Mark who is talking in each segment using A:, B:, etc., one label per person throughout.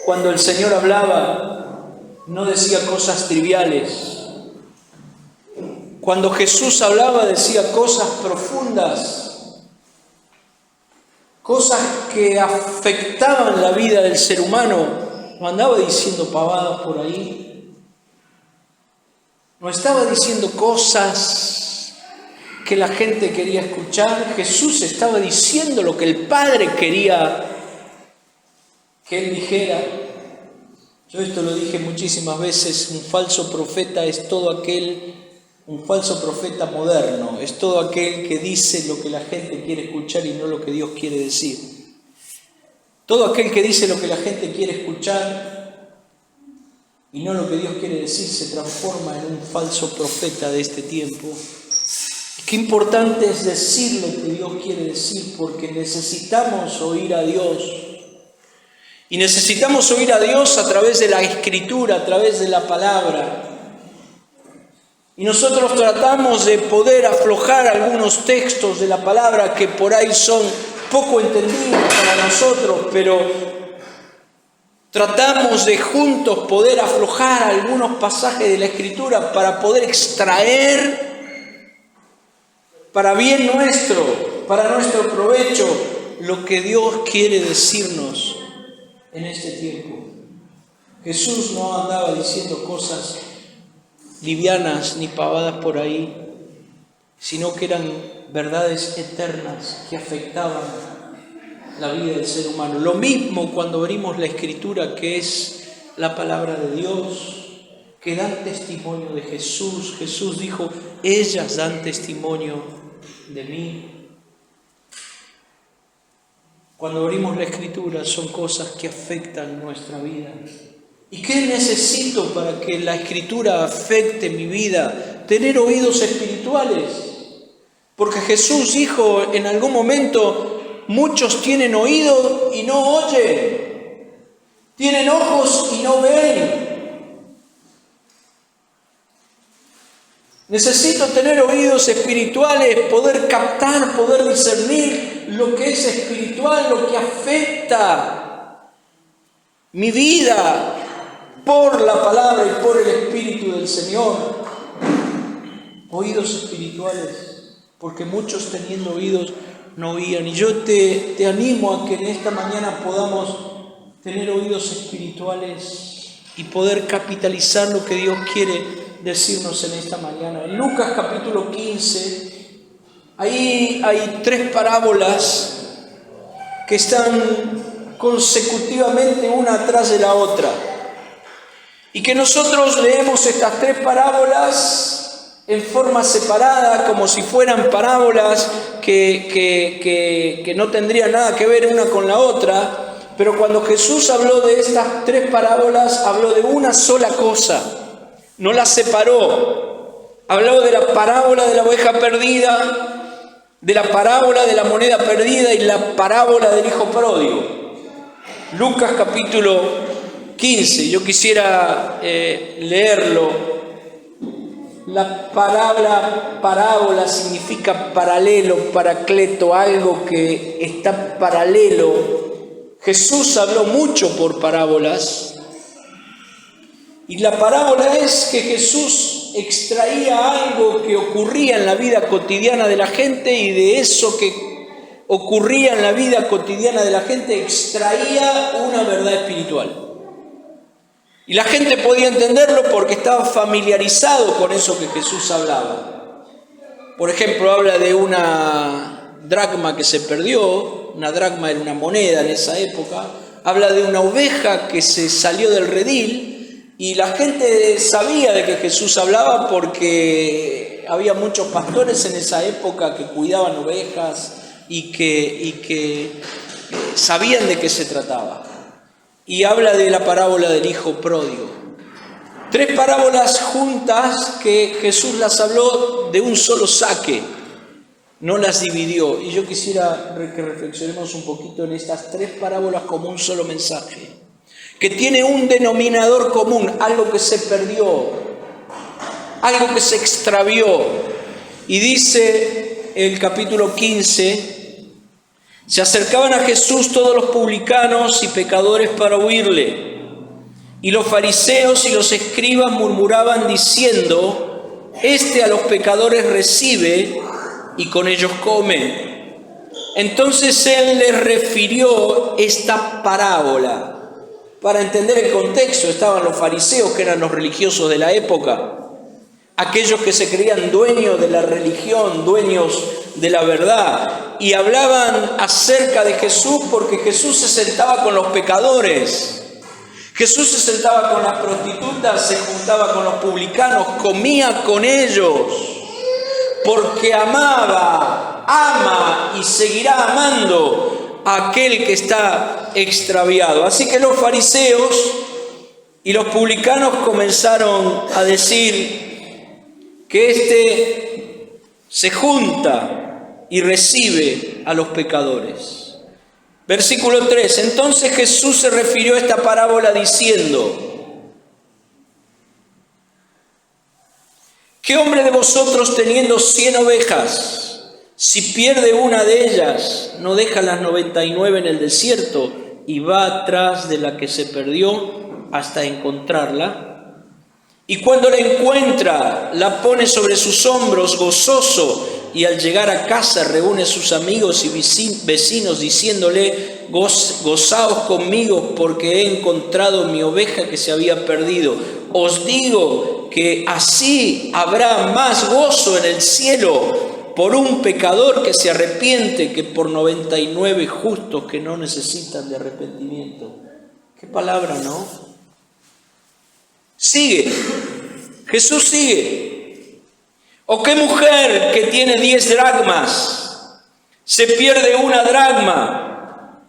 A: Cuando el Señor hablaba, no decía cosas triviales. Cuando Jesús hablaba, decía cosas profundas, cosas que afectaban la vida del ser humano. No andaba diciendo pavadas por ahí. No estaba diciendo cosas que la gente quería escuchar. Jesús estaba diciendo lo que el Padre quería que Él dijera. Yo esto lo dije muchísimas veces, un falso profeta es todo aquel, un falso profeta moderno, es todo aquel que dice lo que la gente quiere escuchar y no lo que Dios quiere decir. Todo aquel que dice lo que la gente quiere escuchar y no lo que Dios quiere decir se transforma en un falso profeta de este tiempo. Qué importante es decir lo que Dios quiere decir, porque necesitamos oír a Dios. Y necesitamos oír a Dios a través de la Escritura, a través de la palabra. Y nosotros tratamos de poder aflojar algunos textos de la palabra que por ahí son poco entendidos para nosotros, pero tratamos de juntos poder aflojar algunos pasajes de la Escritura para poder extraer para bien nuestro, para nuestro provecho, lo que Dios quiere decirnos en este tiempo. Jesús no andaba diciendo cosas livianas ni pavadas por ahí, sino que eran verdades eternas que afectaban la vida del ser humano. Lo mismo cuando abrimos la Escritura, que es la palabra de Dios, que dan testimonio de Jesús. Jesús dijo, ellas dan testimonio de mí. Cuando abrimos la Escritura son cosas que afectan nuestra vida. ¿Y qué necesito para que la Escritura afecte mi vida? Tener oídos espirituales. Porque Jesús dijo en algún momento, muchos tienen oído y no oyen. Tienen ojos y no ven. Necesito tener oídos espirituales, poder captar, poder discernir lo que es espiritual, lo que afecta mi vida por la palabra y por el Espíritu del Señor. Oídos espirituales, porque muchos teniendo oídos no oían. Y yo te animo a que en esta mañana podamos tener oídos espirituales y poder capitalizar lo que Dios quiere decirnos en esta mañana. En Lucas capítulo 15, ahí hay 3 parábolas que están consecutivamente una atrás de la otra. Y que nosotros leemos estas 3 parábolas en forma separada, como si fueran parábolas que no tendrían nada que ver una con la otra. Pero cuando Jesús habló de estas 3 parábolas, habló de una sola cosa. No las separó. Habló de la parábola de la oveja perdida, de la parábola de la moneda perdida y la parábola del hijo pródigo. Lucas capítulo 15. Yo quisiera leerlo. La palabra parábola significa paralelo, paracleto, algo que está paralelo. Jesús habló mucho por parábolas. Y la parábola es que Jesús extraía algo que ocurría en la vida cotidiana de la gente y de eso que ocurría en la vida cotidiana de la gente extraía una verdad espiritual. Y la gente podía entenderlo porque estaba familiarizado con eso que Jesús hablaba. Por ejemplo, habla de una dracma que se perdió. Una dracma era una moneda en esa época. Habla de una oveja que se salió del redil. Y la gente sabía de que Jesús hablaba porque había muchos pastores en esa época que cuidaban ovejas y que sabían de qué se trataba. Y habla de la parábola del hijo pródigo. 3 parábolas juntas que Jesús las habló de un solo saque, no las dividió. Y yo quisiera que reflexionemos un poquito en estas 3 parábolas como un solo mensaje, que tiene un denominador común, algo que se perdió, algo que se extravió. Y dice el capítulo 15, se acercaban a Jesús todos los publicanos y pecadores para oírle. Y los fariseos y los escribas murmuraban diciendo: este a los pecadores recibe y con ellos come. Entonces él les refirió esta parábola. Para entender el contexto, estaban los fariseos, que eran los religiosos de la época, aquellos que se creían dueños de la religión, dueños de la verdad, y hablaban acerca de Jesús porque Jesús se sentaba con los pecadores, Jesús se sentaba con las prostitutas, se juntaba con los publicanos, comía con ellos, porque ama y seguirá amando a aquel que está extraviado. Así que los fariseos y los publicanos comenzaron a decir que este se junta y recibe a los pecadores. Versículo 3. Entonces Jesús se refirió a esta parábola diciendo: ¿qué hombre de vosotros, teniendo 100 ovejas, si pierde una de ellas, no deja las 99 en el desierto y va atrás de la que se perdió hasta encontrarla? Y cuando la encuentra, la pone sobre sus hombros gozoso, y al llegar a casa reúne a sus amigos y vecinos diciéndole: gozaos conmigo porque he encontrado mi oveja que se había perdido. Os digo que así habrá más gozo en el cielo por un pecador que se arrepiente que por 99 justos que no necesitan de arrepentimiento. Qué palabra, ¿no? Sigue, Jesús sigue. ¿O qué mujer que tiene 10 dracmas, se pierde una dracma,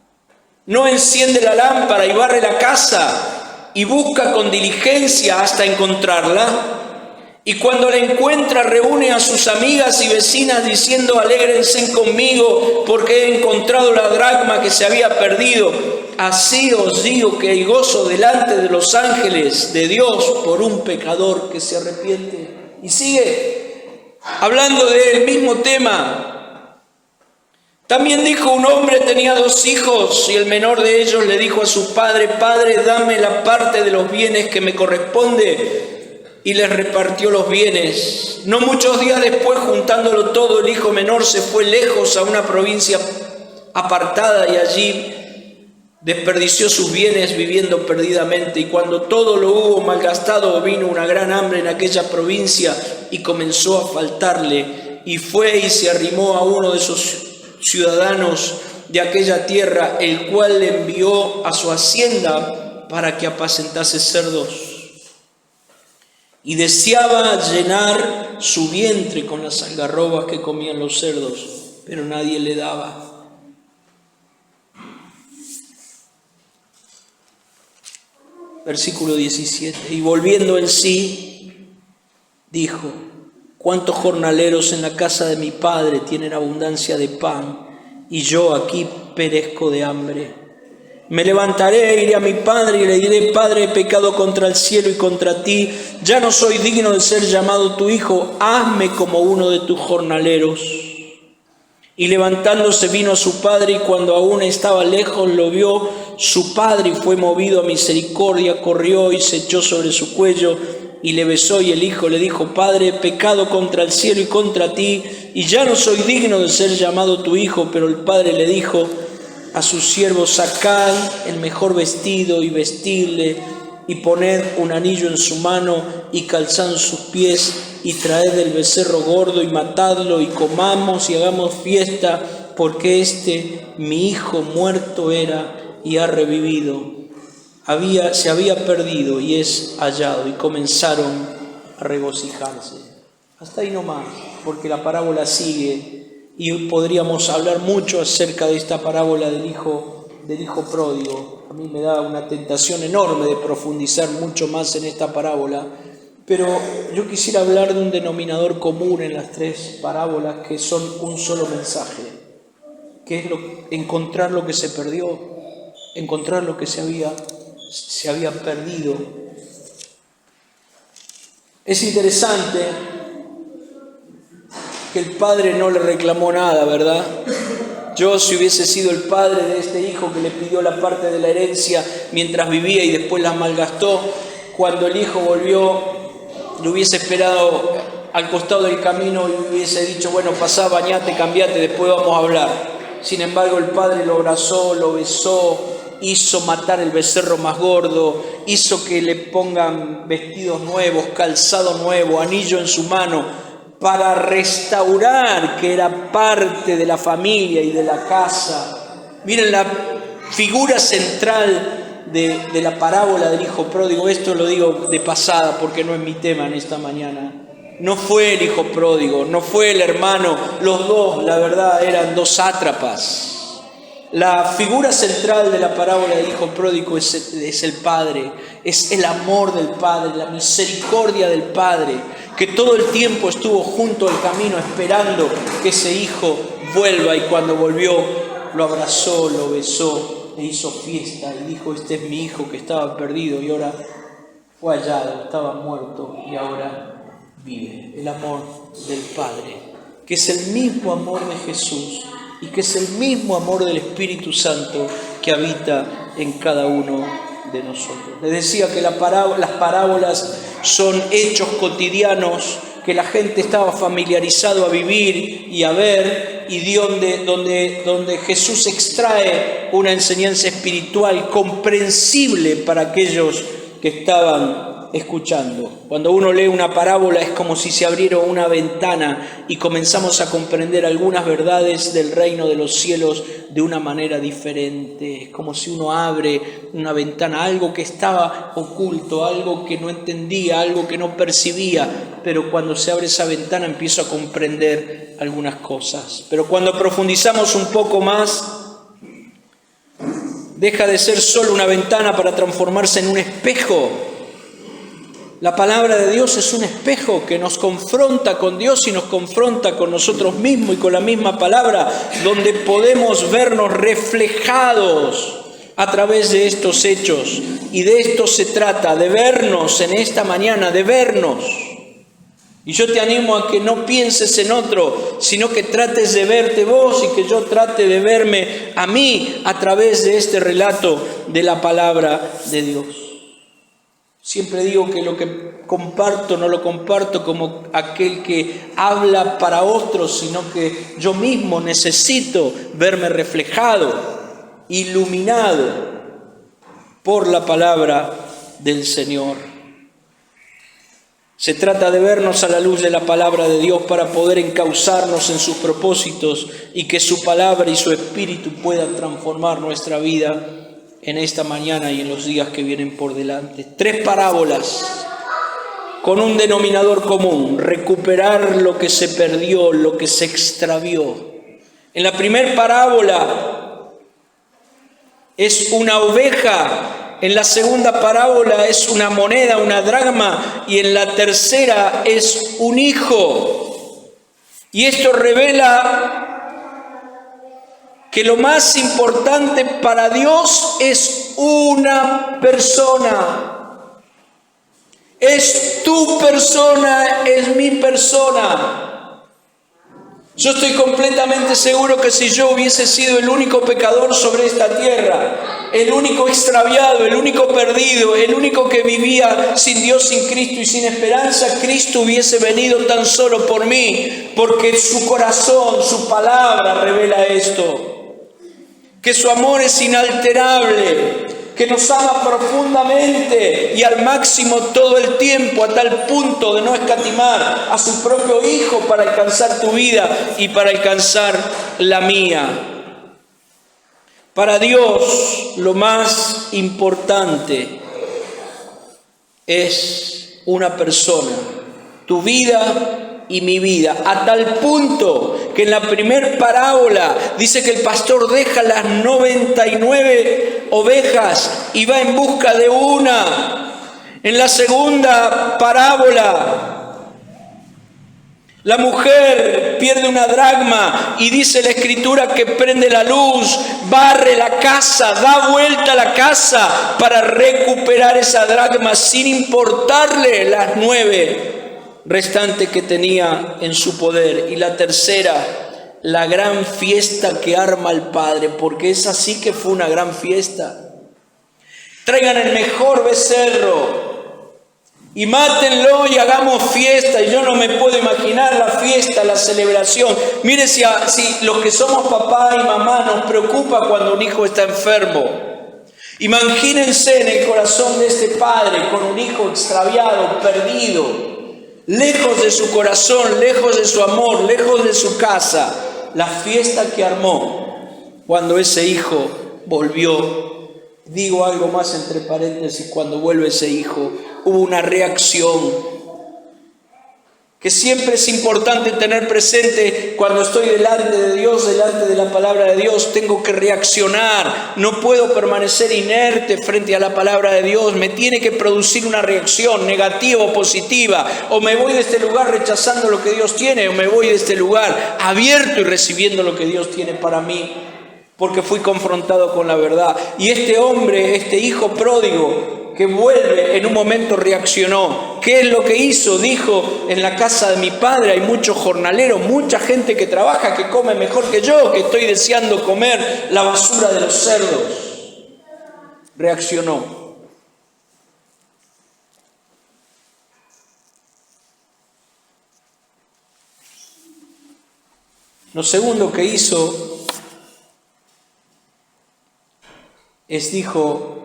A: no enciende la lámpara y barre la casa y busca con diligencia hasta encontrarla? Y cuando la encuentra, reúne a sus amigas y vecinas diciendo: alégrense conmigo porque he encontrado la dracma que se había perdido. Así os digo que hay gozo delante de los ángeles de Dios por un pecador que se arrepiente. Y sigue hablando del mismo tema. También dijo: un hombre tenía 2 hijos y el menor de ellos le dijo a su padre: Padre, dame la parte de los bienes que me corresponde. Y les repartió los bienes. No muchos días después, juntándolo todo, el hijo menor se fue lejos a una provincia apartada y allí desperdició sus bienes viviendo perdidamente. Y cuando todo lo hubo malgastado, vino una gran hambre en aquella provincia y comenzó a faltarle. Y fue y se arrimó a uno de esos ciudadanos de aquella tierra, el cual le envió a su hacienda para que apacentase cerdos. Y deseaba llenar su vientre con las algarrobas que comían los cerdos, pero nadie le daba. Versículo 17. Y volviendo en sí, dijo: ¿cuántos jornaleros en la casa de mi padre tienen abundancia de pan, y yo aquí perezco de hambre? Me levantaré, iré a mi padre y le diré: Padre, he pecado contra el cielo y contra ti, ya no soy digno de ser llamado tu hijo, hazme como uno de tus jornaleros. Y levantándose vino a su padre, y cuando aún estaba lejos lo vio su padre y fue movido a misericordia, corrió y se echó sobre su cuello y le besó. Y el hijo le dijo: Padre, he pecado contra el cielo y contra ti, y ya no soy digno de ser llamado tu hijo. Pero el padre le dijo a sus siervos: sacad el mejor vestido y vestidle, y poned un anillo en su mano y calzad sus pies, y traed el becerro gordo y matadlo, y comamos y hagamos fiesta, porque mi hijo muerto era y ha revivido, se había perdido y es hallado. Y comenzaron a regocijarse. Hasta ahí nomás, porque la parábola sigue. Y podríamos hablar mucho acerca de esta parábola del hijo pródigo. A mí me da una tentación enorme de profundizar mucho más en esta parábola, pero yo quisiera hablar de un denominador común en las 3 parábolas, que son un solo mensaje, que es encontrar lo que se perdió, encontrar lo que se había perdido. Es interesante que el padre no le reclamó nada, ¿verdad? Yo, si hubiese sido el padre de este hijo que le pidió la parte de la herencia mientras vivía y después la malgastó, cuando el hijo volvió, lo hubiese esperado al costado del camino y hubiese dicho, bueno, pasá, bañate, cambiate, después vamos a hablar. Sin embargo, el padre lo abrazó, lo besó, hizo matar el becerro más gordo, hizo que le pongan vestidos nuevos, calzado nuevo, anillo en su mano, para restaurar que era parte de la familia y de la casa. Miren la figura central de la parábola del hijo pródigo. Esto lo digo de pasada porque no es mi tema en esta mañana. No fue el hijo pródigo, no fue el hermano, los dos, la verdad, eran dos sátrapas. La figura central de la parábola del hijo pródigo es el Padre, es el amor del Padre, la misericordia del Padre, que todo el tiempo estuvo junto al camino esperando que ese hijo vuelva, y cuando volvió lo abrazó, lo besó, le hizo fiesta y dijo, este es mi hijo que estaba perdido y ahora fue hallado, estaba muerto y ahora vive. El amor del Padre, que es el mismo amor de Jesús y que es el mismo amor del Espíritu Santo que habita en cada uno de nosotros. Les decía que las parábolas son hechos cotidianos que la gente estaba familiarizado a vivir y a ver, y donde Jesús extrae una enseñanza espiritual comprensible para aquellos que estaban escuchando. Cuando uno lee una parábola es como si se abriera una ventana y comenzamos a comprender algunas verdades del reino de los cielos de una manera diferente. Es como si uno abre una ventana, algo que estaba oculto, algo que no entendía, algo que no percibía, pero cuando se abre esa ventana empiezo a comprender algunas cosas. Pero cuando profundizamos un poco más, deja de ser solo una ventana para transformarse en un espejo. La palabra de Dios es un espejo que nos confronta con Dios y nos confronta con nosotros mismos, y con la misma palabra, donde podemos vernos reflejados a través de estos hechos. Y de esto se trata, de vernos en esta mañana, de vernos. Y yo te animo a que no pienses en otro, sino que trates de verte vos y que yo trate de verme a mí a través de este relato de la palabra de Dios. Siempre digo que lo que comparto no lo comparto como aquel que habla para otros, sino que yo mismo necesito verme reflejado, iluminado por la palabra del Señor. Se trata de vernos a la luz de la palabra de Dios para poder encauzarnos en sus propósitos y que su palabra y su espíritu puedan transformar nuestra vida en esta mañana y en los días que vienen por delante. 3 parábolas con un denominador común: recuperar lo que se perdió, lo que se extravió. En la primera parábola es una oveja, en la segunda parábola es una moneda, una dracma, y en la tercera es un hijo. Y esto revela que lo más importante para Dios es una persona. Es tu persona, es mi persona. Yo estoy completamente seguro que si yo hubiese sido el único pecador sobre esta tierra, el único extraviado, el único perdido, el único que vivía sin Dios, sin Cristo y sin esperanza, Cristo hubiese venido tan solo por mí, porque su corazón, su palabra revela esto. Que su amor es inalterable, que nos ama profundamente y al máximo todo el tiempo, a tal punto de no escatimar a su propio Hijo para alcanzar tu vida y para alcanzar la mía. Para Dios lo más importante es una persona, tu vida y mi vida, a tal punto que en la primera parábola dice que el pastor deja las 99 ovejas y va en busca de una. En la segunda parábola, la mujer pierde una dracma y dice la Escritura que prende la luz, barre la casa, da vuelta a la casa para recuperar esa dracma sin importarle las 9 restante que tenía en su poder. Y la tercera la gran fiesta que arma el Padre, porque es así que fue una gran fiesta. Traigan el mejor becerro y mátenlo y hagamos fiesta. Y yo no me puedo imaginar la fiesta, la celebración. Mire si los que somos papá y mamá nos preocupa cuando un hijo está enfermo. Imagínense en el corazón de este padre con un hijo extraviado, perdido, lejos de su corazón, lejos de su amor, lejos de su casa. La fiesta que armó cuando ese hijo volvió. Digo algo más entre paréntesis, cuando vuelve ese hijo, hubo una reacción que siempre es importante tener presente cuando estoy delante de Dios, delante de la palabra de Dios. Tengo que reaccionar, no puedo permanecer inerte frente a la palabra de Dios. Me tiene que producir una reacción negativa o positiva. O me voy de este lugar rechazando lo que Dios tiene, o me voy de este lugar abierto y recibiendo lo que Dios tiene para mí, porque fui confrontado con la verdad. Y este hombre, este hijo pródigo que vuelve, en un momento reaccionó. ¿Qué es lo que hizo? Dijo: en la casa de mi padre hay muchos jornaleros, mucha gente que trabaja, que come mejor que yo, que estoy deseando comer la basura de los cerdos. Reaccionó. Lo segundo que hizo dijo: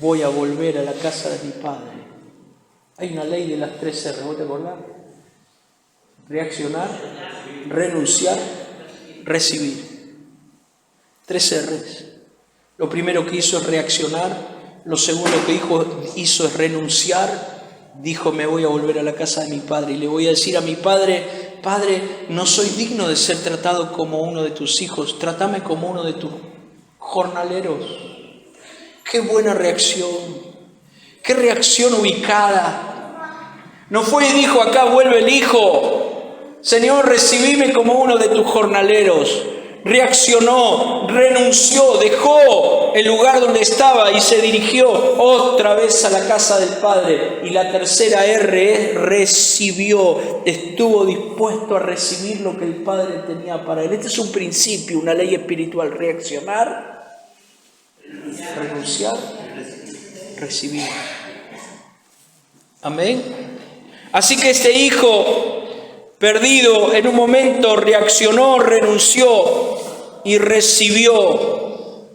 A: voy a volver a la casa de mi padre. Hay una ley de las 3 R, ¿vos te acordás? Reaccionar, renunciar, recibir. 3 R's. Lo primero que hizo es reaccionar. Lo segundo que hizo es renunciar. Dijo: me voy a volver a la casa de mi padre y le voy a decir a mi padre: Padre, no soy digno de ser tratado como uno de tus hijos, trátame como uno de tus jornaleros. ¡Qué buena reacción! ¡Qué reacción ubicada! No fue y dijo: acá vuelve el hijo, Señor, recibime como uno de tus jornaleros. Reaccionó, renunció, dejó el lugar donde estaba y se dirigió otra vez a la casa del Padre. Y la tercera R es recibió. Estuvo dispuesto a recibir lo que el Padre tenía para él. Este es un principio, una ley espiritual: reaccionar, renunciar, recibir. Amén. Así que este hijo perdido en un momento reaccionó, renunció y recibió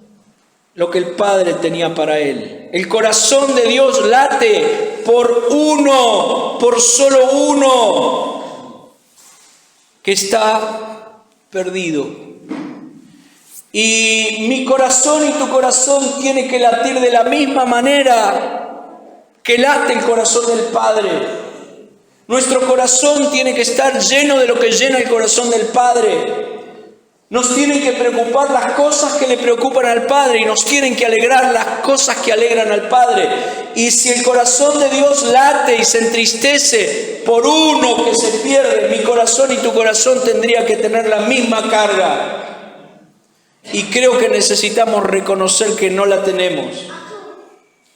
A: lo que el Padre tenía para él. El corazón de Dios late por uno, por solo uno que está perdido. Y mi corazón y tu corazón tiene que latir de la misma manera que late el corazón del Padre. Nuestro corazón tiene que estar lleno de lo que llena el corazón del Padre. Nos tienen que preocupar las cosas que le preocupan al Padre y nos tienen que alegrar las cosas que alegran al Padre. Y si el corazón de Dios late y se entristece por uno que se pierde, mi corazón y tu corazón tendría que tener la misma carga. Y creo que necesitamos reconocer que no la tenemos.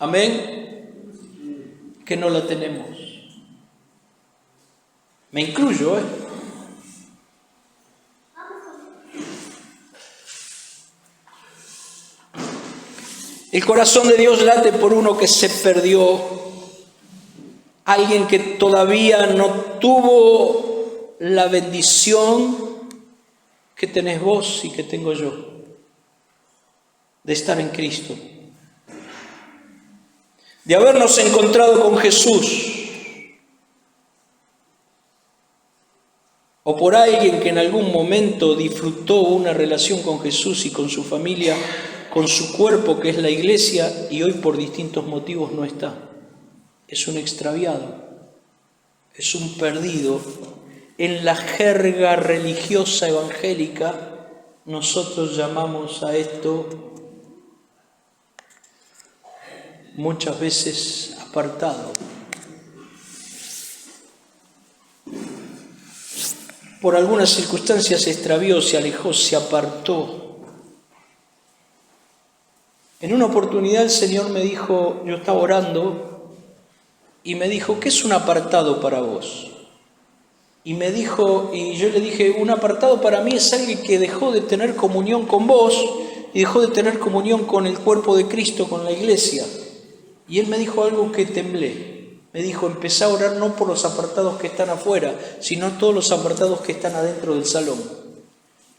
A: Amén. Que no la tenemos. Me incluyo, El corazón de Dios late por uno que se perdió. Alguien que todavía no tuvo la bendición que tenés vos y que tengo yo, de estar en Cristo, de habernos encontrado con Jesús. O por alguien que en algún momento disfrutó una relación con Jesús y con su familia, con su cuerpo que es la iglesia, y hoy por distintos motivos no está. Es un extraviado, es un perdido. En la jerga religiosa evangélica nosotros llamamos a esto muchas veces apartado. Por algunas circunstancias se extravió, se alejó, se apartó. En una oportunidad el Señor me dijo, yo estaba orando, y me dijo: ¿qué es un apartado para vos? Y me dijo, y yo le dije, un apartado para mí es alguien que dejó de tener comunión con vos y dejó de tener comunión con el cuerpo de Cristo, con la iglesia. Y él me dijo algo que temblé. Me dijo, empecé a orar no por los apartados que están afuera, sino todos los apartados que están adentro del salón.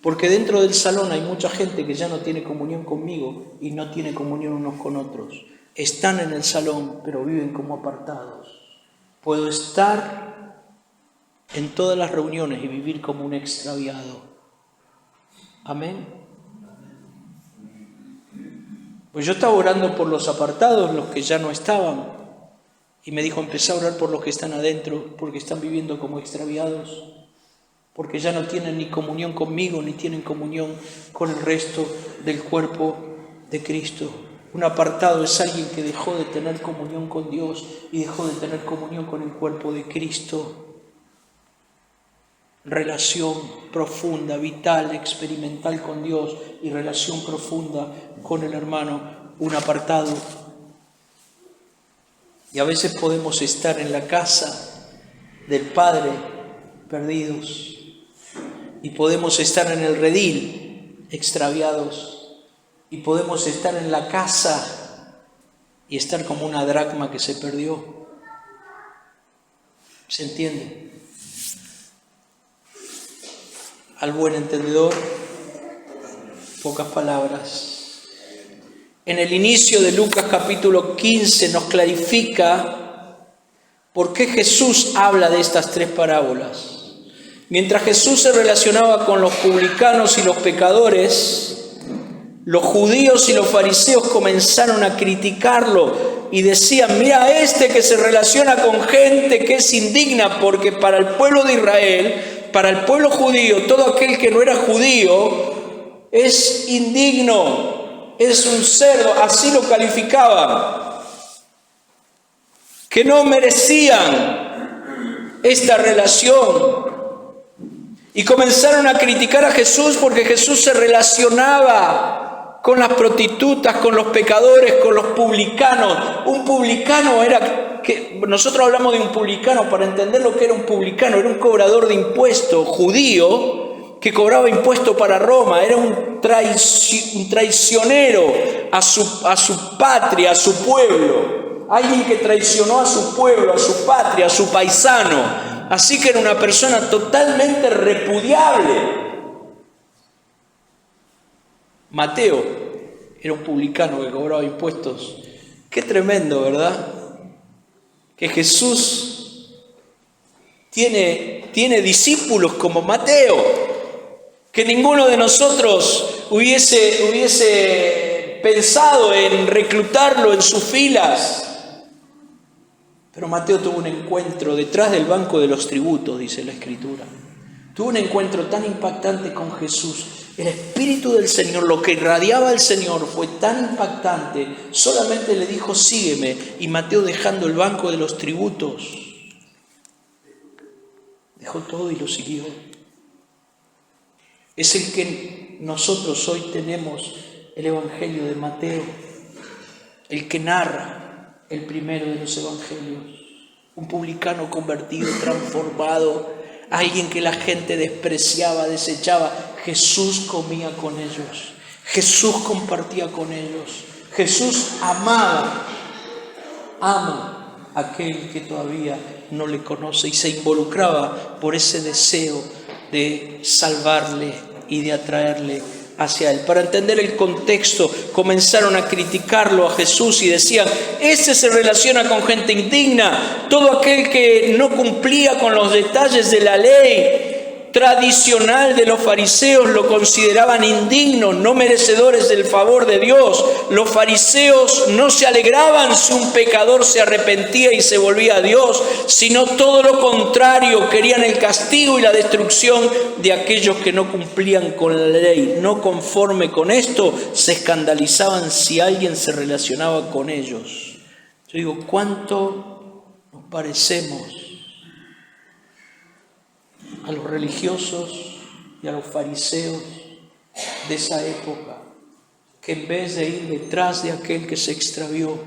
A: Porque dentro del salón hay mucha gente que ya no tiene comunión conmigo y no tiene comunión unos con otros. Están en el salón, pero viven como apartados. Puedo estar en todas las reuniones y vivir como un extraviado. Amén. Pues yo estaba orando por los apartados, los que ya no estaban. Y me dijo, empecé a orar por los que están adentro, porque están viviendo como extraviados. Porque ya no tienen ni comunión conmigo, ni tienen comunión con el resto del cuerpo de Cristo. Un apartado es alguien que dejó de tener comunión con Dios y dejó de tener comunión con el cuerpo de Cristo. Relación profunda, vital, experimental con Dios y relación profunda con el hermano, un apartado. Y a veces podemos estar en la casa del Padre perdidos y podemos estar en el redil extraviados y podemos estar en la casa y estar como una dracma que se perdió. ¿Se entiende? Al buen entendedor, pocas palabras. En el inicio de Lucas capítulo 15 nos clarifica por qué Jesús habla de estas tres parábolas. Mientras Jesús se relacionaba con los publicanos y los pecadores, los judíos y los fariseos comenzaron a criticarlo y decían, mira este que se relaciona con gente que es indigna, porque para el pueblo de Israel, para el pueblo judío, todo aquel que no era judío es indigno, es un cerdo, así lo calificaban, que no merecían esta relación. Y comenzaron a criticar a Jesús porque Jesús se relacionaba con las prostitutas, con los pecadores, con los publicanos. Un publicano era, que nosotros hablamos de un publicano para entender lo que era un publicano, era un cobrador de impuestos judío que cobraba impuestos para Roma, era un traicionero a su patria, a su pueblo, alguien que traicionó a su pueblo, a su patria, a su paisano. Así que era una persona totalmente repudiable. Mateo era un publicano que cobraba impuestos. Qué tremendo, ¿verdad? Que Jesús tiene discípulos como Mateo, que ninguno de nosotros hubiese pensado en reclutarlo en sus filas. Pero Mateo tuvo un encuentro detrás del banco de los tributos, dice la Escritura. Tuvo un encuentro tan impactante con Jesús. El Espíritu del Señor, lo que irradiaba el Señor fue tan impactante. Solamente le dijo, sígueme. Y Mateo, dejando el banco de los tributos, dejó todo y lo siguió. Es el que nosotros hoy tenemos, el Evangelio de Mateo, el que narra el primero de los evangelios, un publicano convertido, transformado, alguien que la gente despreciaba, desechaba. Jesús comía con ellos, Jesús compartía con ellos, Jesús ama a aquel que todavía no le conoce y se involucraba por ese deseo de salvarle y de atraerle hacia él. Para entender el contexto, comenzaron a criticarlo a Jesús y decían, ese se relaciona con gente indigna, todo aquel que no cumplía con los detalles de la ley tradicional de los fariseos lo consideraban indigno, no merecedores del favor de Dios. Los fariseos no se alegraban si un pecador se arrepentía y se volvía a Dios, sino todo lo contrario, querían el castigo y la destrucción de aquellos que no cumplían con la ley. No conforme con esto, se escandalizaban si alguien se relacionaba con ellos. Yo digo, ¿cuánto nos parecemos a los religiosos y a los fariseos de esa época, que en vez de ir detrás de aquel que se extravió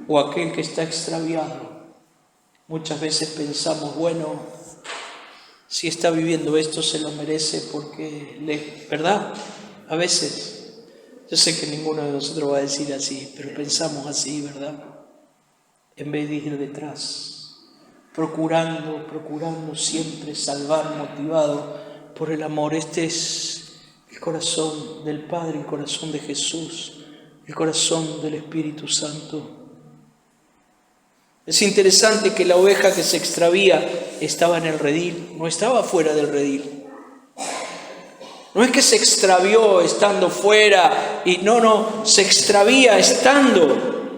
A: o aquel que está extraviado, muchas veces pensamos, bueno, Si está viviendo esto, se lo merece porque, ¿verdad? A veces, yo sé que ninguno de nosotros va a decir así, pero pensamos así, ¿verdad? En vez de ir detrás, procurando siempre salvar, motivado por el amor. Este es el corazón del Padre, el corazón de Jesús, el corazón del Espíritu Santo. Es interesante que la oveja que se extravía estaba en el redil, no estaba fuera del redil. No es que se extravió estando fuera, no, se extravía estando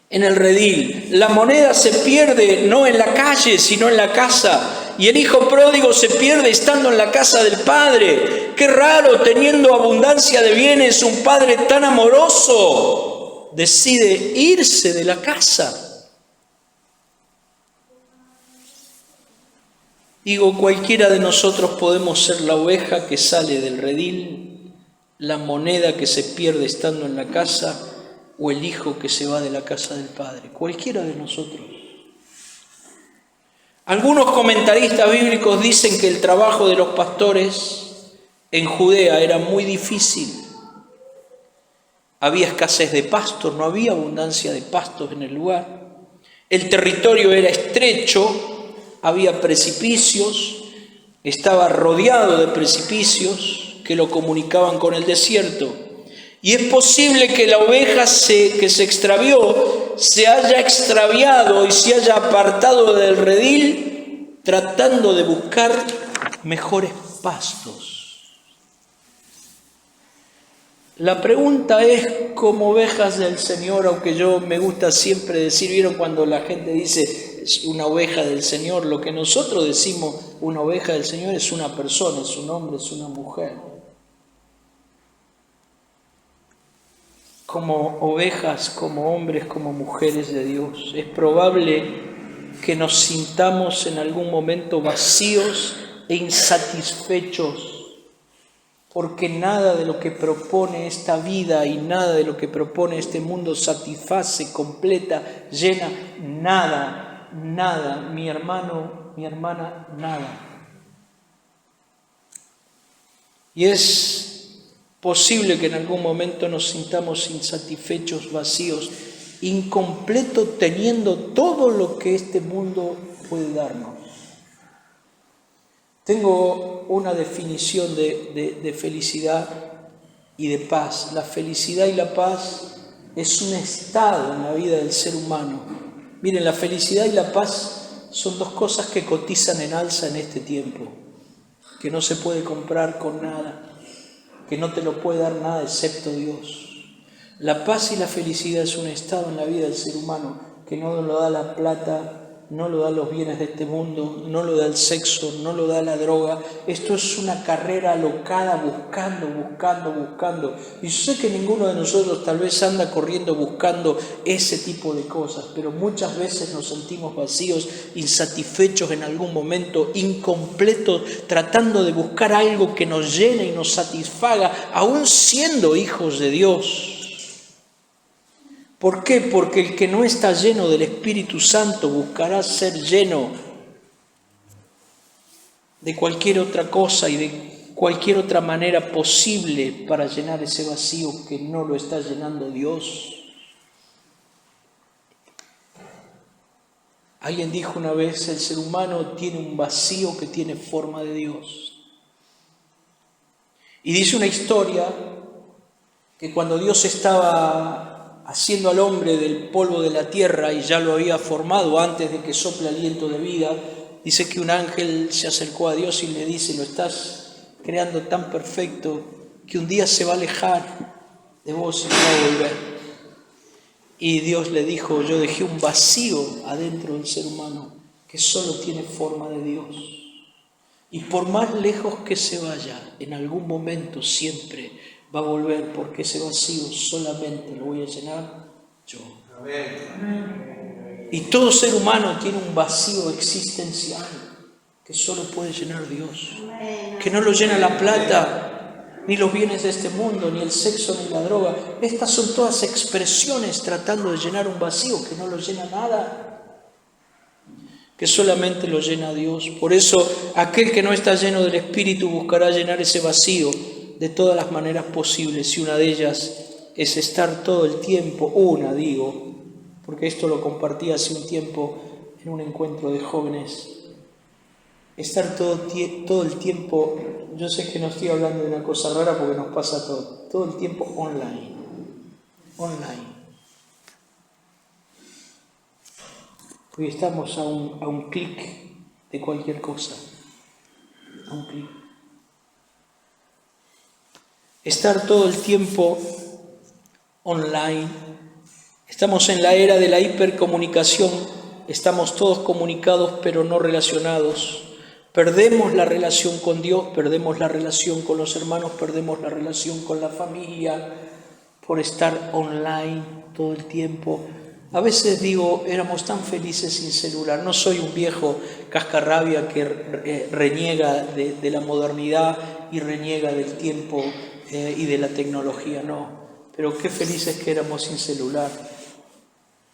A: en el redil. La moneda se pierde no en la calle, sino en la casa. Y el hijo pródigo se pierde estando en la casa del padre. Qué raro, teniendo abundancia de bienes, un padre tan amoroso decide irse de la casa. Digo, cualquiera de nosotros podemos ser la oveja que sale del redil, la moneda que se pierde estando en la casa o el hijo que se va de la casa del padre. Cualquiera de nosotros. Algunos comentaristas bíblicos dicen que el trabajo de los pastores en Judea era muy difícil. Había escasez de pastos, no había abundancia de pastos en el lugar. El territorio era estrecho. Había precipicios, estaba rodeado de precipicios que lo comunicaban con el desierto. Y es posible que la oveja que se extravió se haya extraviado y se haya apartado del redil tratando de buscar mejores pastos. La pregunta es, como ovejas del Señor, aunque me gusta siempre decir, ¿vieron cuando la gente dice una oveja del Señor? Lo que nosotros decimos una oveja del Señor es una persona, es un hombre, es una mujer. Como ovejas, como hombres, como mujeres de Dios, es probable que nos sintamos en algún momento vacíos e insatisfechos, porque nada de lo que propone esta vida y nada de lo que propone este mundo satisface, completa, llena, nada, mi hermano, mi hermana, nada. Y es posible que en algún momento nos sintamos insatisfechos, vacíos, incompletos, teniendo todo lo que este mundo puede darnos. Tengo una definición de felicidad y de paz. La felicidad y la paz es un estado en la vida del ser humano. Miren, la felicidad y la paz son dos cosas que cotizan en alza en este tiempo, que no se puede comprar con nada, que no te lo puede dar nada excepto Dios. La paz y la felicidad es un estado en la vida del ser humano que no lo da la plata, no lo dan los bienes de este mundo, no lo da el sexo, no lo da la droga. Esto es una carrera alocada, buscando. Y yo sé que ninguno de nosotros tal vez anda corriendo buscando ese tipo de cosas, pero muchas veces nos sentimos vacíos, insatisfechos en algún momento, incompletos, tratando de buscar algo que nos llene y nos satisfaga, aún siendo hijos de Dios. ¿Por qué? Porque el que no está lleno del Espíritu Santo buscará ser lleno de cualquier otra cosa y de cualquier otra manera posible para llenar ese vacío que no lo está llenando Dios. Alguien dijo una vez, el ser humano tiene un vacío que tiene forma de Dios. Y dice una historia que cuando Dios estaba haciendo al hombre del polvo de la tierra y ya lo había formado antes de que sople aliento de vida, dice que un ángel se acercó a Dios y le dice, lo estás creando tan perfecto que un día se va a alejar de vos y no va a volver. Y Dios le dijo, yo dejé un vacío adentro del ser humano que solo tiene forma de Dios. Y por más lejos que se vaya, en algún momento siempre va a volver, porque ese vacío solamente lo voy a llenar yo. Y todo ser humano tiene un vacío existencial que solo puede llenar Dios, que no lo llena la plata, ni los bienes de este mundo, ni el sexo, ni la droga. Estas son todas expresiones tratando de llenar un vacío que no lo llena nada. que solamente lo llena Dios. Por eso aquel que no está lleno del Espíritu buscará llenar ese vacío de todas las maneras posibles, y una de ellas es estar todo el tiempo, porque esto lo compartí hace un tiempo en un encuentro de jóvenes, estar todo el tiempo, yo sé que no estoy hablando de una cosa rara porque nos pasa todo el tiempo online. Hoy estamos a un clic de cualquier cosa, a un clic. Estar todo el tiempo online. Estamos en la era de la hipercomunicación, estamos todos comunicados pero no relacionados. Perdemos la relación con Dios, perdemos la relación con los hermanos, perdemos la relación con la familia por estar online todo el tiempo. A veces digo, éramos tan felices sin celular. No soy un viejo cascarrabia que reniega de la modernidad y reniega del tiempo y de la tecnología, no. Pero qué felices que éramos sin celular,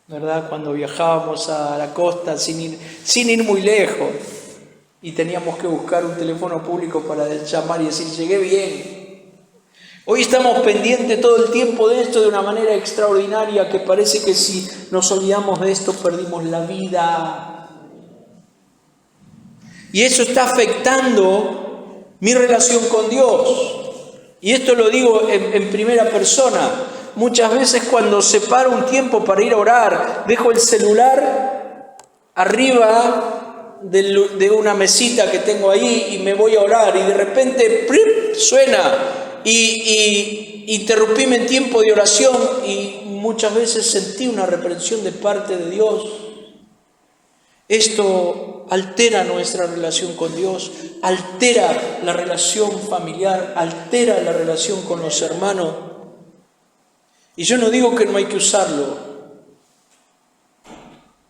A: ¿verdad? Cuando viajábamos a la costa sin ir muy lejos y teníamos que buscar un teléfono público para llamar y decir, llegué bien. Hoy estamos pendientes todo el tiempo de esto de una manera extraordinaria que parece que si nos olvidamos de esto perdimos la vida. Y eso está afectando mi relación con Dios. Y esto lo digo en primera persona. Muchas veces cuando separo un tiempo para ir a orar, dejo el celular arriba de una mesita que tengo ahí y me voy a orar y de repente ¡prip! Suena y interrumpí mi tiempo de oración y muchas veces sentí una reprensión de parte de Dios. Esto altera nuestra relación con Dios, altera la relación familiar, altera la relación con los hermanos. Y yo no digo que no hay que usarlo,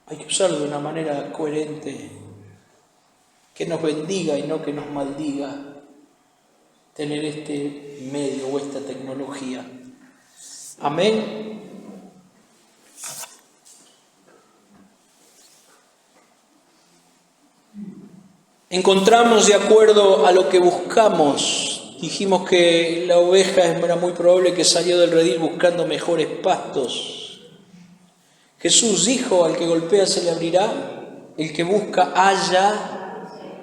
A: hay que usarlo de una manera coherente, que nos bendiga y no que nos maldiga tener este medio o esta tecnología. Amén. Encontramos de acuerdo a lo que buscamos. Dijimos que la oveja era muy probable que salió del redil buscando mejores pastos. Jesús dijo, al que golpea se le abrirá, el que busca halla,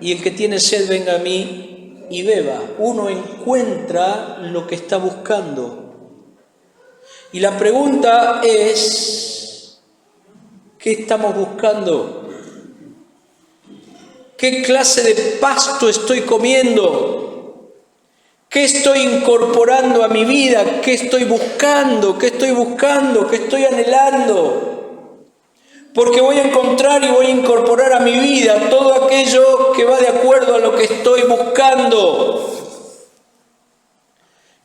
A: y el que tiene sed venga a mí y beba. Uno encuentra lo que está buscando. Y la pregunta es, ¿qué estamos buscando? ¿Qué clase de pasto estoy comiendo? ¿Qué estoy incorporando a mi vida? ¿Qué estoy buscando? ¿Qué estoy buscando? ¿Qué estoy anhelando? Porque voy a encontrar y voy a incorporar a mi vida todo aquello que va de acuerdo a lo que estoy buscando.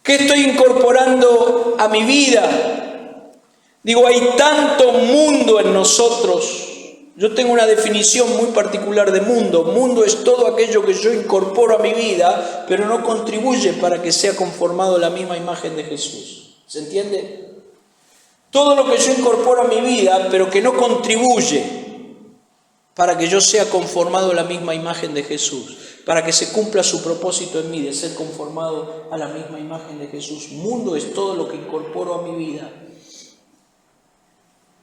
A: ¿Qué estoy incorporando a mi vida? Digo, hay tanto mundo en nosotros. Yo tengo una definición muy particular de mundo. Mundo es todo aquello que yo incorporo a mi vida, pero no contribuye para que sea conformado a la misma imagen de Jesús. ¿Se entiende? Todo lo que yo incorporo a mi vida, pero que no contribuye para que yo sea conformado a la misma imagen de Jesús, para que se cumpla su propósito en mí de ser conformado a la misma imagen de Jesús. Mundo es todo lo que incorporo a mi vida.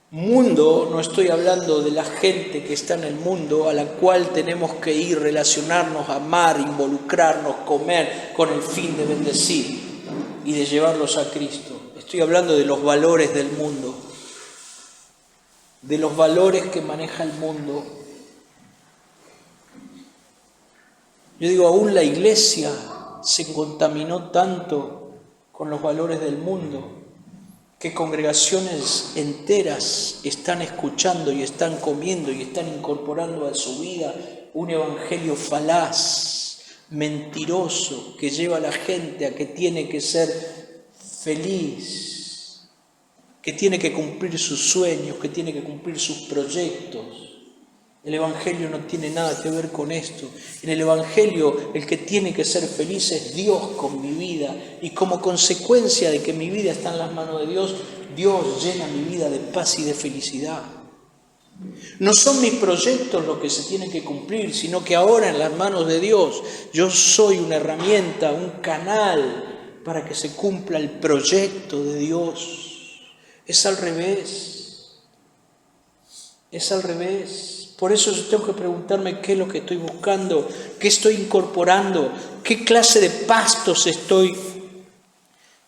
A: Mundo, no estoy hablando de la gente que está en el mundo, a la cual tenemos que ir, relacionarnos, amar, involucrarnos, comer, con el fin de bendecir y de llevarlos a Cristo. Estoy hablando de los valores del mundo, de los valores que maneja el mundo. Yo digo, aún la iglesia se contaminó tanto con los valores del mundo que congregaciones enteras están escuchando y están comiendo y están incorporando a su vida un evangelio falaz, mentiroso, que lleva a la gente a que tiene que ser feliz, que tiene que cumplir sus sueños, que tiene que cumplir sus proyectos. El evangelio no tiene nada que ver con esto. En el evangelio el que tiene que ser feliz es Dios con mi vida, y como consecuencia de que mi vida está en las manos de Dios, Dios llena mi vida de paz y de felicidad. No son mis proyectos los que se tienen que cumplir, sino que ahora en las manos de Dios yo soy una herramienta, un canal para que se cumpla el proyecto de Dios. Es al revés. Es al revés. Por eso yo tengo que preguntarme qué es lo que estoy buscando, qué estoy incorporando, qué clase de pastos estoy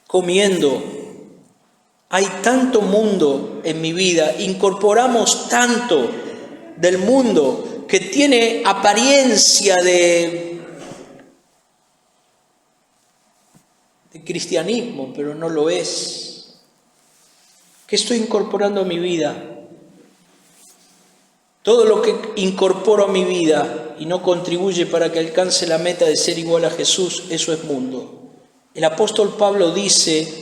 A: comiendo. Hay tanto mundo en mi vida, incorporamos tanto del mundo que tiene apariencia de cristianismo, pero no lo es. ¿Qué estoy incorporando a mi vida? Todo lo que incorporo a mi vida y no contribuye para que alcance la meta de ser igual a Jesús, eso es mundo. El apóstol Pablo dice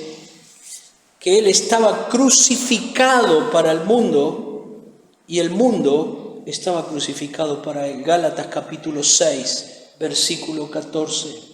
A: que él estaba crucificado para el mundo y el mundo estaba crucificado para él. Gálatas capítulo 6, versículo 14.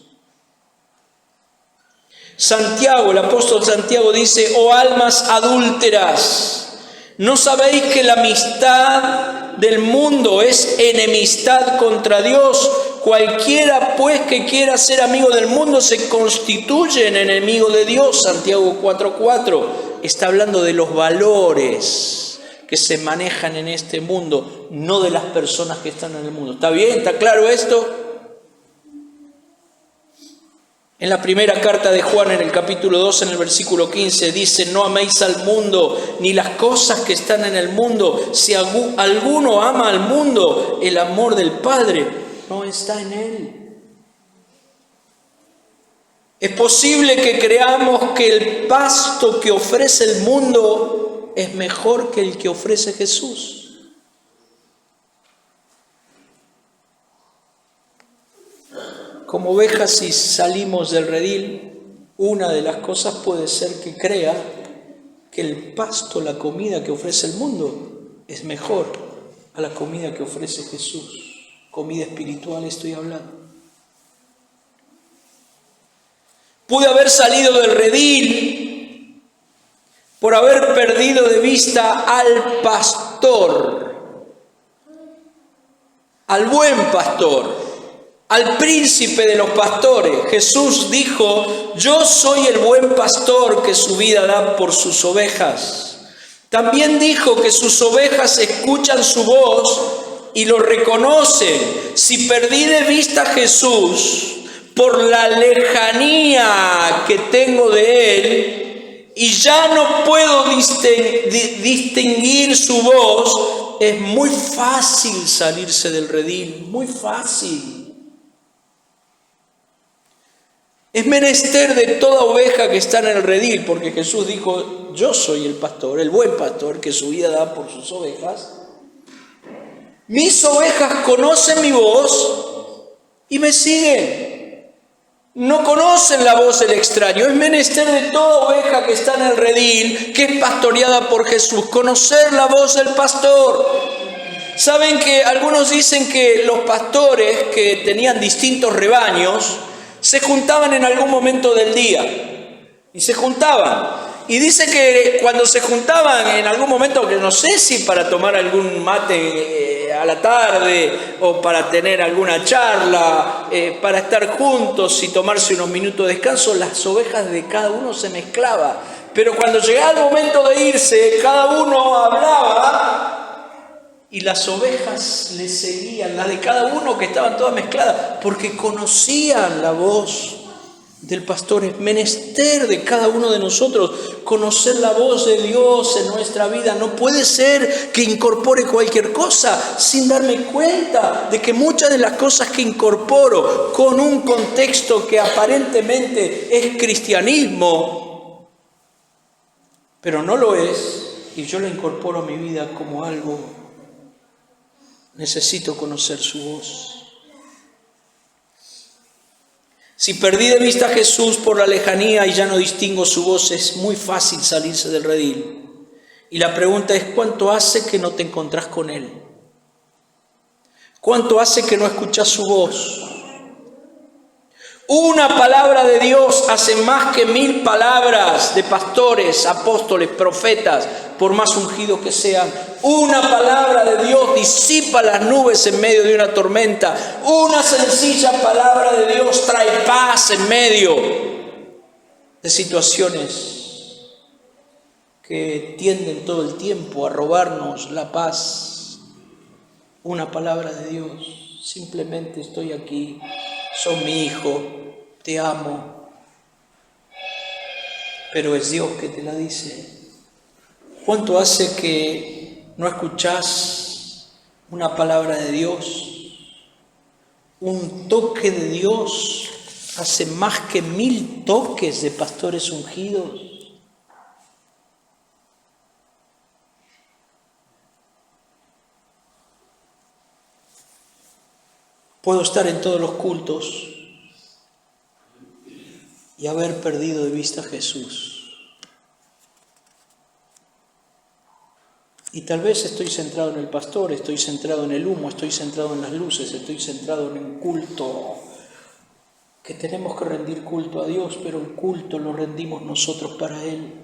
A: Santiago, el apóstol Santiago dice: oh almas adúlteras, ¿no sabéis que la amistad del mundo es enemistad contra Dios? Cualquiera pues que quiera ser amigo del mundo se constituye en enemigo de Dios. Santiago 4:4 está hablando de los valores que se manejan en este mundo, no de las personas que están en el mundo. ¿Está bien? ¿Está claro esto? En la primera carta de Juan, en el capítulo 2, en el versículo 15, dice: no améis al mundo, ni las cosas que están en el mundo. Si alguno ama al mundo, el amor del Padre no está en él. Es posible que creamos que el pasto que ofrece el mundo es mejor que el que ofrece Jesús. Como ovejas, si salimos del redil, una de las cosas puede ser que crea que el pasto, la comida que ofrece el mundo, es mejor a la comida que ofrece Jesús. Comida espiritual estoy hablando. Pude haber salido del redil por haber perdido de vista al pastor, al buen pastor, al príncipe de los pastores. Jesús dijo: yo soy el buen pastor que su vida da por sus ovejas. También dijo que sus ovejas escuchan su voz y lo reconocen. Si perdí de vista a Jesús por la lejanía que tengo de Él y ya no puedo distinguir su voz, es muy fácil salirse del redil, muy fácil. Es menester de toda oveja que está en el redil, porque Jesús dijo: yo soy el pastor, el buen pastor que su vida da por sus ovejas. Mis ovejas conocen mi voz y me siguen. No conocen la voz del extraño. Es menester de toda oveja que está en el redil, que es pastoreada por Jesús, conocer la voz del pastor. Saben que algunos dicen que los pastores que tenían distintos rebaños se juntaban en algún momento del día. Y se juntaban. Y dice que cuando se juntaban en algún momento, que no sé si para tomar algún mate a la tarde o para tener alguna charla, para estar juntos y tomarse unos minutos de descanso, las ovejas de cada uno se mezclaban. Pero cuando llegaba el momento de irse, cada uno hablaba y las ovejas le seguían, las de cada uno, que estaban todas mezcladas, porque conocían la voz del pastor. Es menester de cada uno de nosotros conocer la voz de Dios en nuestra vida. No puede ser que incorpore cualquier cosa sin darme cuenta de que muchas de las cosas que incorporo con un contexto que aparentemente es cristianismo, pero no lo es, y yo lo incorporo a mi vida como algo. Necesito conocer su voz. Si perdí de vista a Jesús por la lejanía y ya no distingo su voz, es muy fácil salirse del redil. Y la pregunta es: ¿cuánto hace que no te encontrás con Él? ¿Cuánto hace que no escuchás su voz? Una palabra de Dios hace más que 1000 palabras de pastores, apóstoles, profetas, por más ungidos que sean. Una palabra de de Dios disipa las nubes en medio de una tormenta. Una sencilla palabra de Dios trae paz en medio de situaciones que tienden todo el tiempo a robarnos la paz. Una palabra de Dios. Simplemente estoy aquí, soy mi hijo, te amo. Pero es Dios que te la dice. ¿Cuánto hace que no escuchás una palabra de Dios? Un toque de Dios hace más que 1000 toques de pastores ungidos. Puedo estar en todos los cultos y haber perdido de vista a Jesús. Y tal vez estoy centrado en el pastor, estoy centrado en el humo, estoy centrado en las luces, estoy centrado en un culto, que tenemos que rendir culto a Dios, pero el culto lo rendimos nosotros para Él.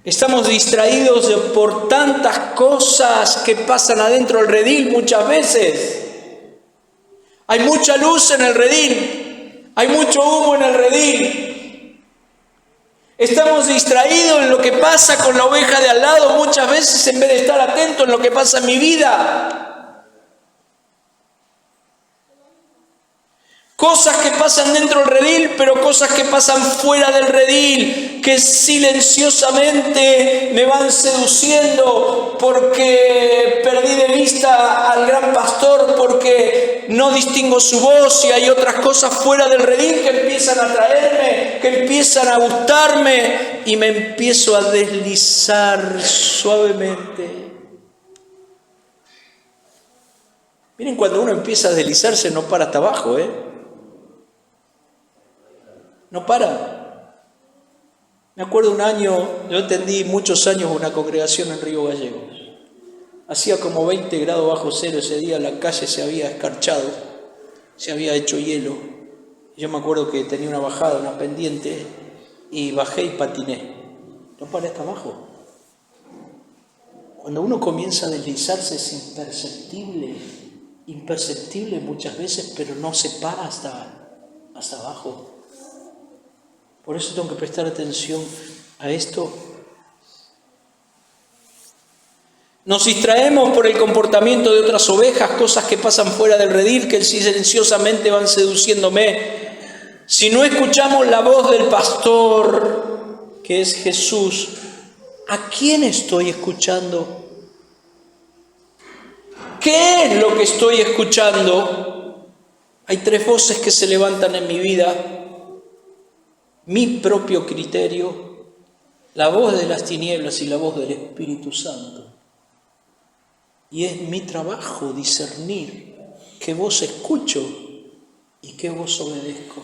A: Estamos distraídos por tantas cosas que pasan adentro del redil muchas veces. Hay mucha luz en el redil, hay mucho humo en el redil. Estamos distraídos en lo que pasa con la oveja de al lado muchas veces en vez de estar atentos en lo que pasa en mi vida. Cosas que pasan dentro del redil, pero cosas que pasan fuera del redil, que silenciosamente me van seduciendo porque perdí de vista al gran pastor, porque no distingo su voz, y hay otras cosas fuera del redil que empiezan a atraerme, que empiezan a gustarme, y me empiezo a deslizar suavemente. Miren, cuando uno empieza a deslizarse no para hasta abajo, no para. Me acuerdo un año, yo atendí muchos años una congregación en Río Gallegos. Hacía como 20 grados bajo cero ese día, la calle se había escarchado, se había hecho hielo. Yo me acuerdo que tenía una bajada, una pendiente, y bajé y patiné. No paré hasta abajo. Cuando uno comienza a deslizarse es imperceptible muchas veces, pero no se para hasta abajo. Por eso tengo que prestar atención a esto. Nos distraemos por el comportamiento de otras ovejas, cosas que pasan fuera del redil, que silenciosamente van seduciéndome. Si no escuchamos la voz del pastor, que es Jesús, ¿a quién estoy escuchando? ¿Qué es lo que estoy escuchando? Hay 3 voces que se levantan en mi vida. Mi propio criterio, la voz de las tinieblas y la voz del Espíritu Santo. Y es mi trabajo discernir qué voz escucho y qué voz obedezco.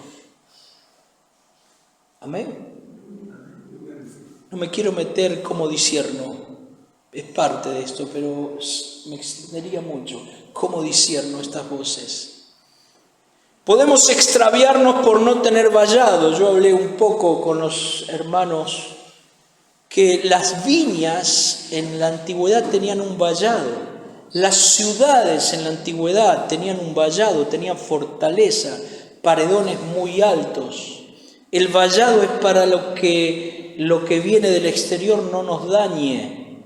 A: Amén. No me quiero meter como discierno, es parte de esto, pero me extendería mucho. ¿Cómo discierno estas voces? Podemos extraviarnos por no tener vallado. Yo hablé un poco con los hermanos que las viñas en la antigüedad tenían un vallado. Las ciudades en la antigüedad tenían un vallado, tenían fortaleza, paredones muy altos. El vallado es para lo que viene del exterior no nos dañe.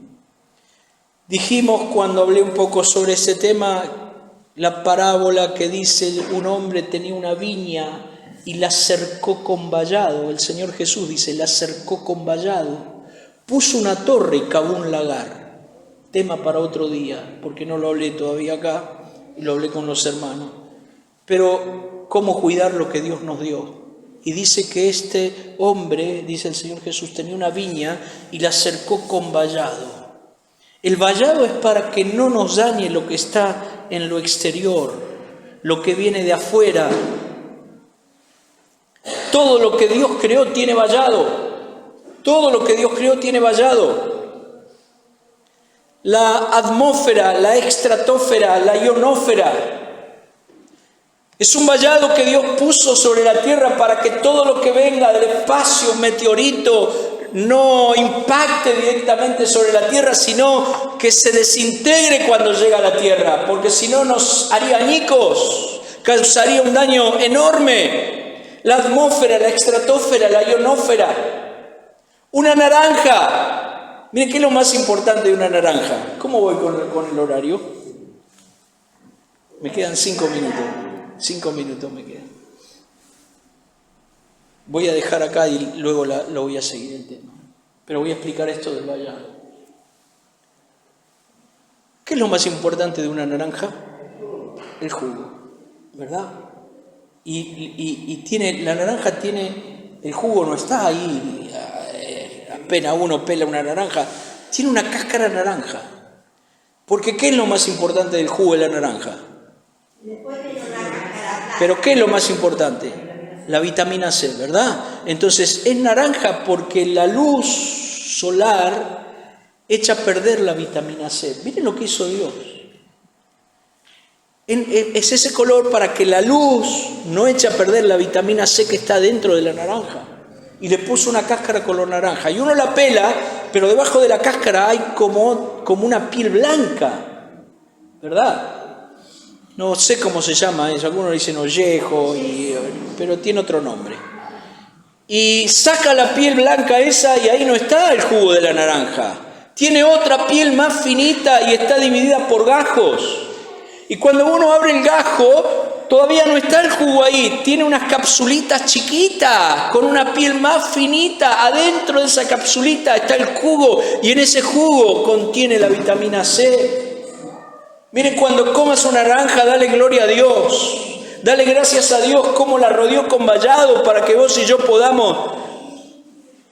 A: Dijimos cuando hablé un poco sobre ese tema, la parábola que dice un hombre tenía una viña y la cercó con vallado. El Señor Jesús dice, la cercó con vallado. Puso una torre y cavó un lagar. Tema para otro día, porque no lo hablé todavía acá, y lo hablé con los hermanos. Pero, ¿cómo cuidar lo que Dios nos dio? Y dice que este hombre, dice el Señor Jesús, tenía una viña y la cercó con vallado. El vallado es para que no nos dañe lo que está en lo exterior, lo que viene de afuera. Todo lo que Dios creó tiene vallado. Todo lo que Dios creó tiene vallado. La atmósfera, la estratosfera, la ionosfera. Es un vallado que Dios puso sobre la tierra para que todo lo que venga del espacio, meteorito, no impacte directamente sobre la tierra, sino que se desintegre cuando llega a la tierra, porque si no nos haría añicos, causaría un daño enorme. La atmósfera, la estratosfera, la ionosfera. Una naranja. Miren, ¿qué es lo más importante de una naranja? ¿Cómo voy con el horario? Me quedan 5 minutos. 5 minutos me quedan. Voy a dejar acá y luego lo voy a seguir el tema. Pero voy a explicar esto del vallado. ¿Qué es lo más importante de una naranja? El jugo, ¿verdad? Y la naranja tiene, el jugo no está ahí, apenas uno pela una naranja, tiene una cáscara naranja. Porque ¿qué es lo más importante del jugo de la naranja? Pero ¿qué es lo más importante? La vitamina C, ¿verdad? Entonces es naranja porque la luz solar echa a perder la vitamina C. Miren lo que hizo Dios. Es ese color para que la luz no eche a perder la vitamina C que está dentro de la naranja. Y le puso una cáscara color naranja. Y uno la pela, pero debajo de la cáscara hay como una piel blanca, ¿verdad? No sé cómo se llama eso. Algunos dicen ollejo, pero tiene otro nombre. Y saca la piel blanca esa y ahí no está el jugo de la naranja. Tiene otra piel más finita y está dividida por gajos. Y cuando uno abre el gajo, todavía no está el jugo ahí. Tiene unas capsulitas chiquitas con una piel más finita. Adentro de esa capsulita está el jugo y en ese jugo contiene la vitamina C. Miren, cuando comas una naranja, dale gloria a Dios. Dale gracias a Dios cómo la rodeó con vallado para que vos y yo podamos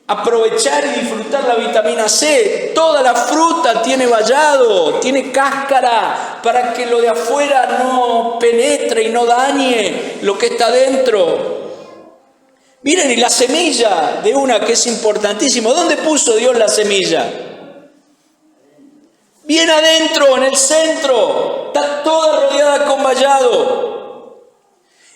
A: aprovechar y disfrutar la vitamina C. Toda la fruta tiene vallado, tiene cáscara para que lo de afuera no penetre y no dañe lo que está dentro. Miren, y la semilla de una que es importantísimo. ¿Dónde puso Dios la semilla? Bien adentro, en el centro. Está toda rodeada con vallado.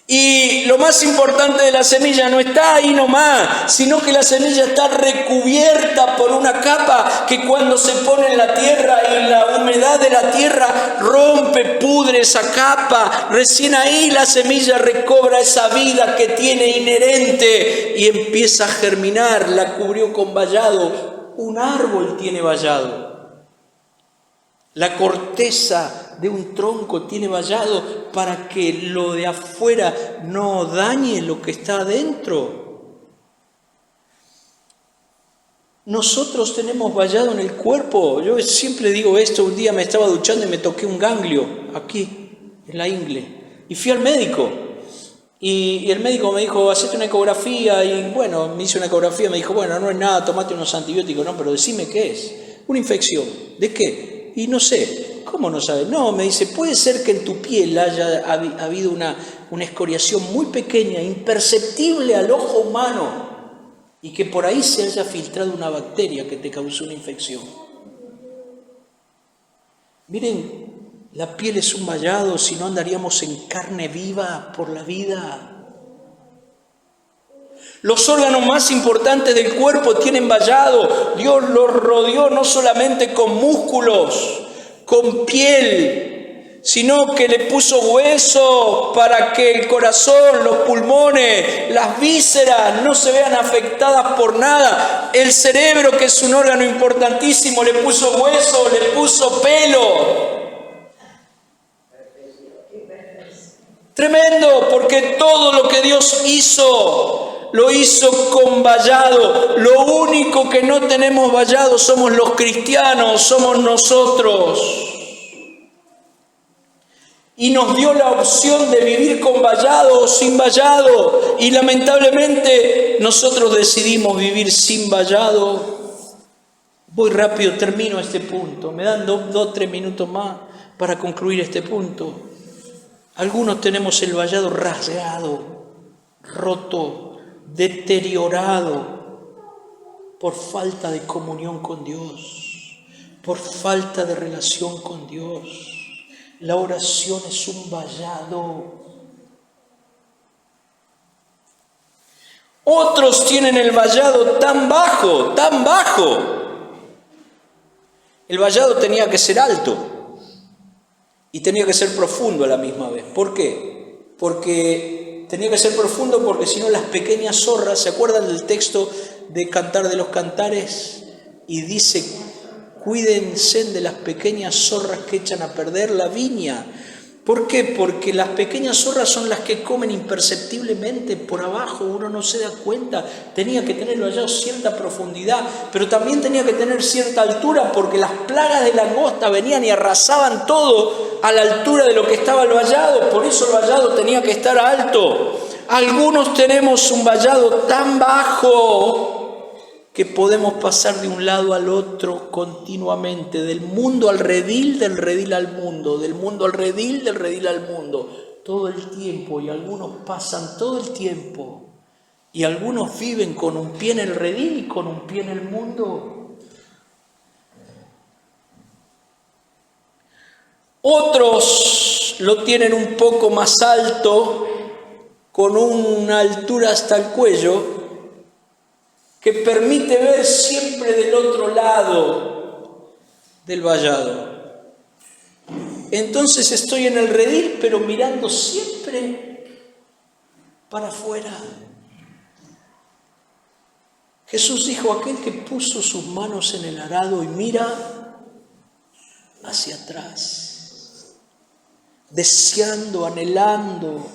A: Y lo más importante de la semilla no está ahí nomás, sino que la semilla está recubierta por una capa que cuando se pone en la tierra y la humedad de la tierra rompe, pudre esa capa. Recién ahí la semilla recobra esa vida que tiene inherente y empieza a germinar. La cubrió con vallado. Un árbol tiene vallado. La corteza de un tronco tiene vallado para que lo de afuera no dañe lo que está adentro. Nosotros tenemos vallado en el cuerpo. Yo siempre digo esto. Un día me estaba duchando y me toqué un ganglio aquí, en la ingle. Y fui al médico. Y el médico me dijo, hacete una ecografía. Y bueno, me hice una ecografía. Me dijo, bueno, no es nada, tomate unos antibióticos. No, pero decime qué es. Una infección. ¿De qué? Y no sé, ¿cómo no sabes? No, me dice, puede ser que en tu piel haya habido una escoriación muy pequeña, imperceptible al ojo humano, y que por ahí se haya filtrado una bacteria que te causó una infección. Miren, la piel es un vallado, si no andaríamos en carne viva por la vida. Los órganos más importantes del cuerpo tienen vallado. Dios los rodeó no solamente con músculos, con piel, sino que le puso huesos para que el corazón, los pulmones, las vísceras no se vean afectadas por nada. El cerebro, que es un órgano importantísimo, le puso hueso, le puso pelo. Tremendo, porque todo lo que Dios hizo lo hizo con vallado. Lo único que no tenemos vallado somos los cristianos, somos nosotros. Y nos dio la opción de vivir con vallado o sin vallado. Y lamentablemente nosotros decidimos vivir sin vallado. Voy rápido, termino este punto. Me dan 2 o 3 minutos más para concluir este punto. Algunos tenemos el vallado rasgado, roto, deteriorado por falta de comunión con Dios, por falta de relación con Dios. La oración es un vallado. Otros tienen el vallado tan bajo, tan bajo. El vallado tenía que ser alto y tenía que ser profundo a la misma vez. ¿Por qué? Porque tenía que ser profundo porque si no las pequeñas zorras, ¿se acuerdan del texto de Cantar de los Cantares? Y dice, cuídense de las pequeñas zorras que echan a perder la viña. ¿Por qué? Porque las pequeñas zorras son las que comen imperceptiblemente por abajo, uno no se da cuenta. Tenía que tener el vallado cierta profundidad, pero también tenía que tener cierta altura, porque las plagas de langosta venían y arrasaban todo a la altura de lo que estaba el vallado. Por eso el vallado tenía que estar alto. Algunos tenemos un vallado tan bajo que podemos pasar de un lado al otro continuamente, del mundo al redil, del redil al mundo, del mundo al redil, del redil al mundo, todo el tiempo. Y algunos pasan todo el tiempo, y algunos viven con un pie en el redil y con un pie en el mundo. Otros lo tienen un poco más alto, con una altura hasta el cuello, que permite ver siempre del otro lado del vallado. Entonces estoy en el redil, pero mirando siempre para afuera. Jesús dijo, aquel que puso sus manos en el arado y mira hacia atrás, deseando, anhelando.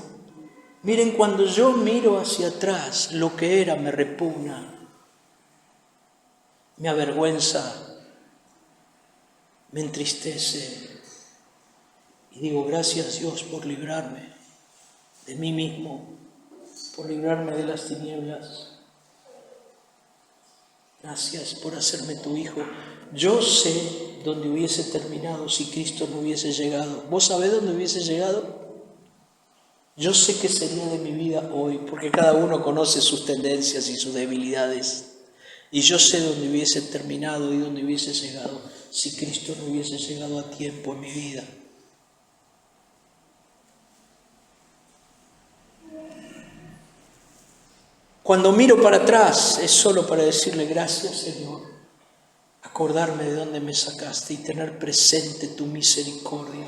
A: Miren, cuando yo miro hacia atrás, lo que era me repugna. Me avergüenza, me entristece y digo, gracias Dios por librarme de mí mismo, por librarme de las tinieblas. Gracias por hacerme tu hijo. Yo sé dónde hubiese terminado si Cristo no hubiese llegado. ¿Vos sabés dónde hubiese llegado? Yo sé qué sería de mi vida hoy, porque cada uno conoce sus tendencias y sus debilidades. Y yo sé dónde hubiese terminado y dónde hubiese llegado si Cristo no hubiese llegado a tiempo en mi vida. Cuando miro para atrás es solo para decirle gracias, Señor, acordarme de dónde me sacaste y tener presente tu misericordia,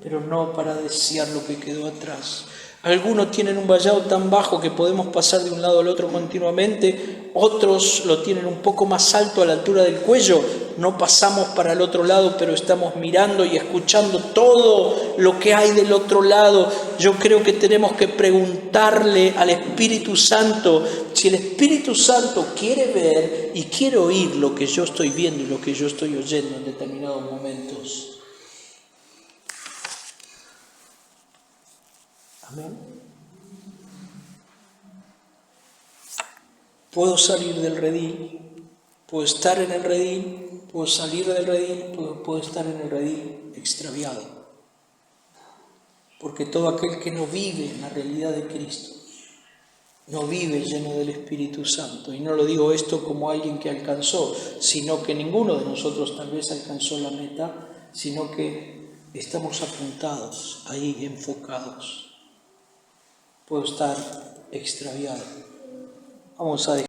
A: pero no para desear lo que quedó atrás. Algunos tienen un vallado tan bajo que podemos pasar de un lado al otro continuamente, otros lo tienen un poco más alto a la altura del cuello, no pasamos para el otro lado, pero estamos mirando y escuchando todo lo que hay del otro lado. Yo creo que tenemos que preguntarle al Espíritu Santo, si el Espíritu Santo quiere ver y quiere oír lo que yo estoy viendo y lo que yo estoy oyendo en determinados momentos. Amén. Puedo salir del redil, puedo estar en el redil, puedo salir del redil, puedo estar en el redil extraviado. Porque todo aquel que no vive en la realidad de Cristo, no vive lleno del Espíritu Santo. Y no lo digo esto como alguien que alcanzó, sino que ninguno de nosotros tal vez alcanzó la meta, sino que estamos apuntados, ahí enfocados. Puedo estar extraviado. Vamos a dejar